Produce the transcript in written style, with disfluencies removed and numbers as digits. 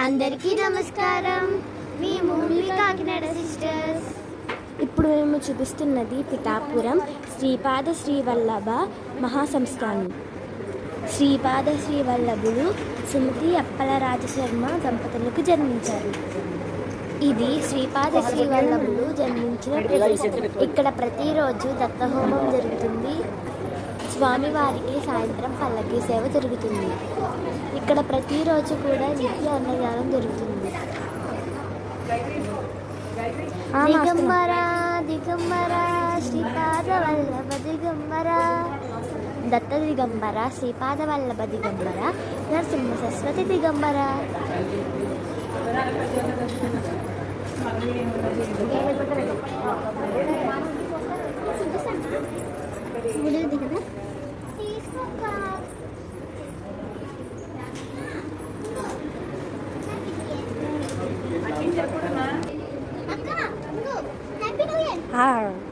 అందరికీ నమస్కారం. మేము మీ కాకినాడ సిస్టర్స్. ఇప్పుడు మేము చూపిస్తున్నది పిఠాపురం శ్రీపాద శ్రీవల్లభ మహాసంస్థానం. శ్రీపాద శ్రీవల్లభులు సుమతి అప్పలరాజశర్మ దంపతులకు జన్మించారు. ఇది శ్రీపాద శ్రీవల్లభులు జన్మించిన ప్రదేశం. ఇక్కడ ప్రతిరోజు దత్తహోమం జరుగుతుంది. స్వామివారికి సాయంత్రం పల్లకి సేవ జరుగుతుంది. ఇక్కడ ప్రతిరోజు కూడా నిత్య అన్నదానం జరుగుతుంది. దిగంబర దిగంబర శ్రీపాద వల్లభ దిగంబర, దత్త దిగంబర, శ్రీపాద వల్లభ దిగంబర, నరసింహ సరస్వతి దిగంబర. అక్క హ్యాపీ న్యూ ఇయర్.